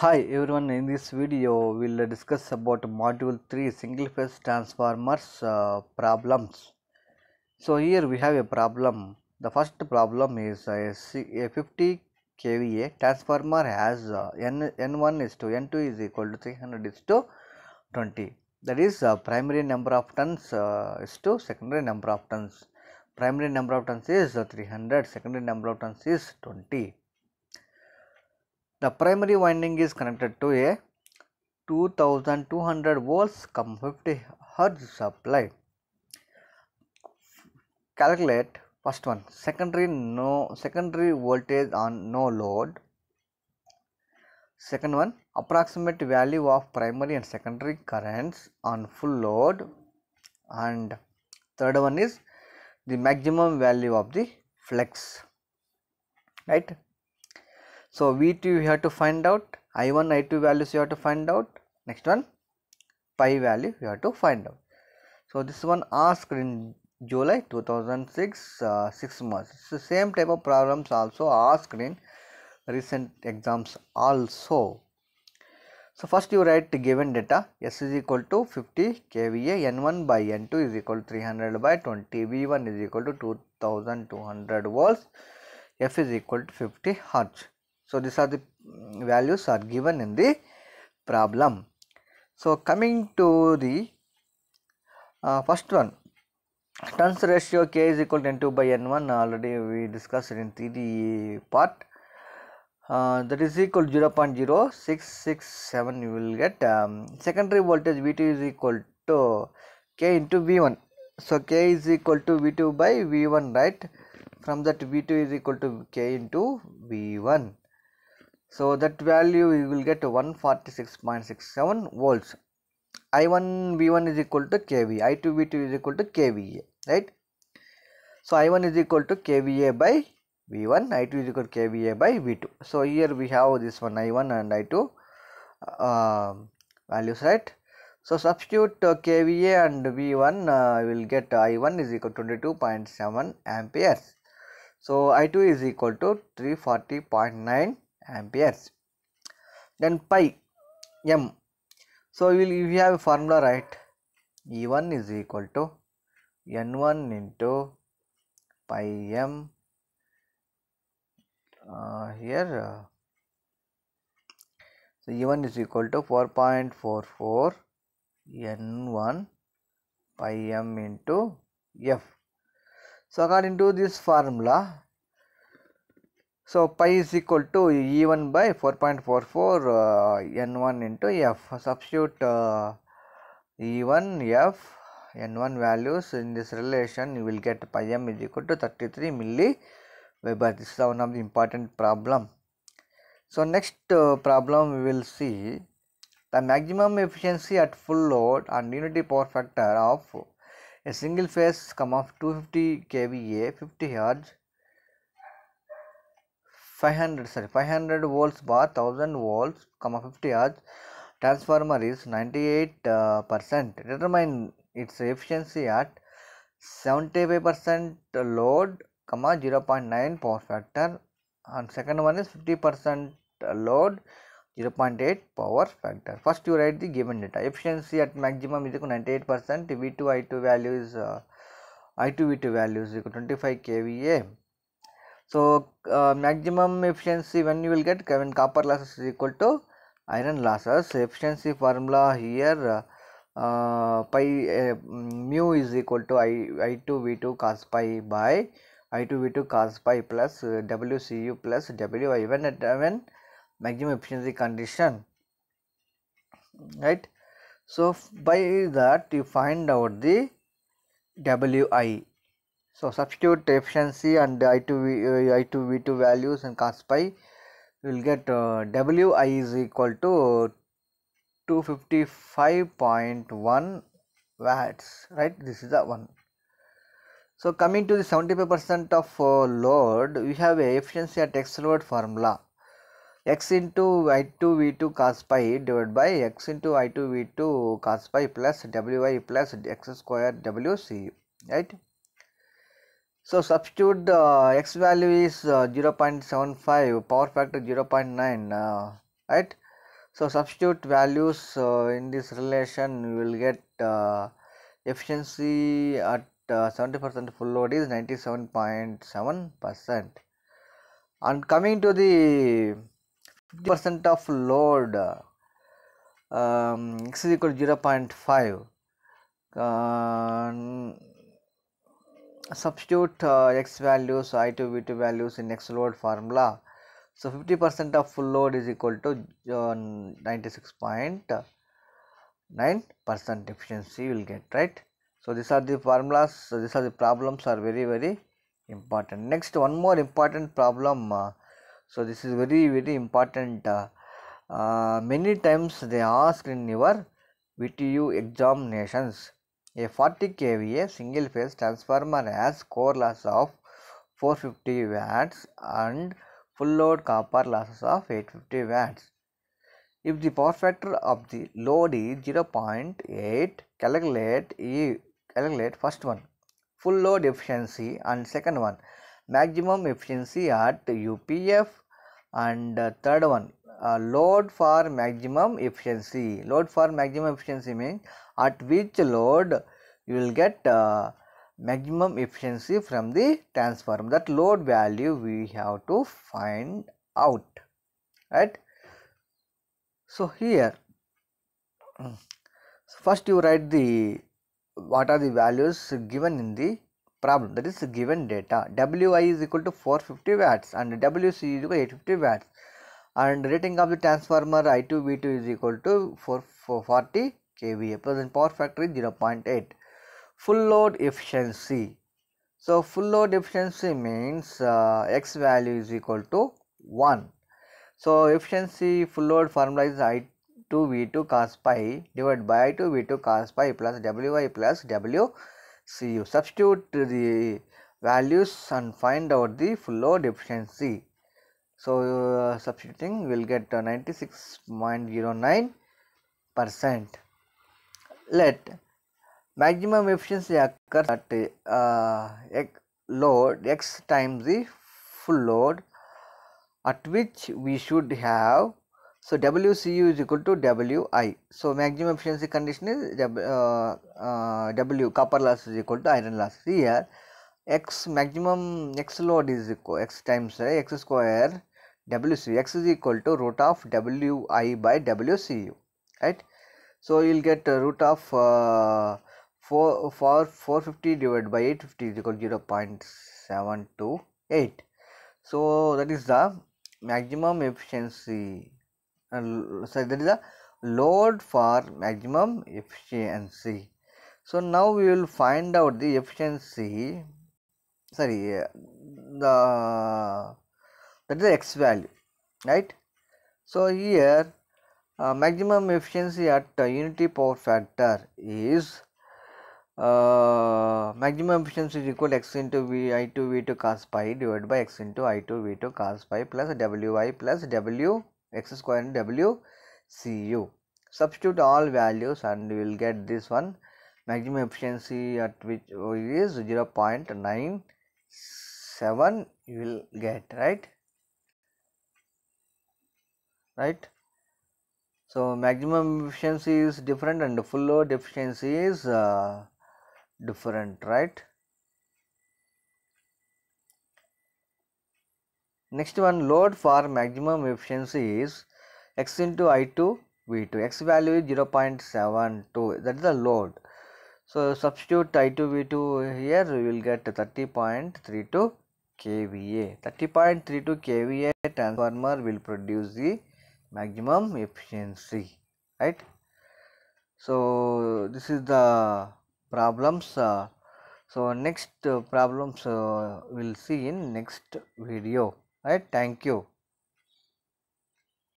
Hi everyone, in this video we will discuss about module 3 single phase transformers problems. So here we have a problem. The first problem is a 50 kVA transformer has N1 is to N2 is equal to 300 is to 20. That is primary number of turns is to secondary number of turns. Primary number of turns is 300, secondary number of turns is 20. The primary winding is connected to a 2200 volts 50 hertz supply. Calculate first one secondary voltage on no load. Second one, approximate value of primary and secondary currents on full load. And third one is the maximum value of the flex, right? So V2 you have to find out, I1 I2 values you have to find out. Next one, pi value you have to find out. So this one asked in July 2006, 6 months. It's the same type of problems also asked in recent exams also. So first you write the given data. S is equal to 50 kVA, N1 by N2 is equal to 300 by 20, V1 is equal to 2200 volts, F is equal to 50 hertz. So these are the values are given in the problem. So coming to the first one, turns ratio K is equal to N2 by N1, already we discussed in 3D part. That is equal to 0.0667 you will get. Secondary voltage V2 is equal to K into V1. So K is equal to V2 by V1, right? From that V2 is equal to K into V1. So that value you will get 146.67 volts. I1 V1 is equal to kV, I2 V2 is equal to kVA, right? So I1 is equal to kVA by V1, I2 is equal to kVA by V2. So here we have this one I1 and I2 values, right? So substitute kVA and V1, will get I1 is equal to 22.7 amperes. So I2 is equal to 340.9 amperes. Then pi m. So we have a formula, right? E1 is equal to N1 into pi m. Here so E1 is equal to 4.44 N1 pi m into F. So according to this formula, so pi is equal to E1 by 4.44 N1 into F. Substitute E1 F N1 values in this relation, you will get pi m is equal to 33 milliweber. This is one of the important problem. So next problem we will see the maximum efficiency at full load and unity power factor of a single phase of 250 kVA 50 Hz 500 volts bar 1000 volts 50 Hz transformer is 98%. Determine its efficiency at 75% load, 0.9 power factor, and second one is 50% load, 0.8 power factor. First you write the given data. Efficiency at maximum is equal to 98%. V2 I2 value is I2 V2 value is equal to 25 kVA. So maximum efficiency when you will get when copper losses is equal to iron losses. Efficiency formula here pi mu is equal to I2 V2 cos pi by I2 V2 cos pi plus WCU plus WI when maximum efficiency condition, right? So by that you find out the WI. So substitute efficiency and I2 V2 values and cos pi, you will get WI is equal to 255.1 watts, right? This is the one. So coming to the 75% of load, we have a efficiency at X load formula. X into I2 V2 cos pi divided by X into I2 V2 cos pi plus WI plus X square WC, right? So substitute X value is 0.75, power factor 0.9, right? So substitute values in this relation, you will get efficiency at 70% full load is 97.7%. And coming to the 50% of load, x is equal to 0.5. Substitute x values, I2, V2 values in x load formula. So 50% of full load is equal to 96.9% efficiency you will get, right? So these are the formulas, so these are the problems are very important. Next, one more important problem. So this is very important. Many times they ask in your VTU examinations. A 40 kVA single phase transformer has core loss of 450 watts and full load copper losses of 850 watts. If the power factor of the load is 0.8, calculate first one full load efficiency and second one maximum efficiency at UPF, and third one load for maximum efficiency. Load for maximum efficiency means at which load you will get maximum efficiency from the transformer. That load value we have to find out, right? So here first you write the what are the values given in the problem, that is given data. Wi is equal to 450 watts and Wc is equal to 850 watts, and rating of the transformer I2 V2 is equal to 440 kVA. Present power factor is 0.8. Full load efficiency. So full load efficiency means x value is equal to 1. So efficiency full load formula is I2 V2 cos pi divided by I2 V2 cos pi plus Wi plus WCU. Substitute the values and find out the full load efficiency. So substituting we will get 96.09%. Let maximum efficiency occurs at load x times the full load at which we should have. So WCU is equal to Wi. So maximum efficiency condition is W copper loss is equal to iron loss. Here x maximum x load is equal x times x square WCU. X is equal to root of Wi by WCU, right? So you will get root of 450 divided by 850 is equal to 0.728. So that is the maximum efficiency. So that is the load for maximum efficiency. So now we will find out the efficiency. Sorry, that is the x value, right? So here maximum efficiency at unity power factor is maximum efficiency is equal to x into I2 V2 cos pi divided by x into I2 V2 cos pi plus Wi plus W x square and WCU. Substitute all values and we will get this one. Maximum efficiency at which is 0.97 you will get, right? So maximum efficiency is different and full load efficiency is different, right? Next one, load for maximum efficiency is x into I2 V2. X value is 0.72, that is the load. So substitute I2 V2 here, we will get 30.32 kVA. 30.32 kVA transformer will produce the maximum efficiency, right? So this is the problems. So next problems we'll see in next video, right? Thank you.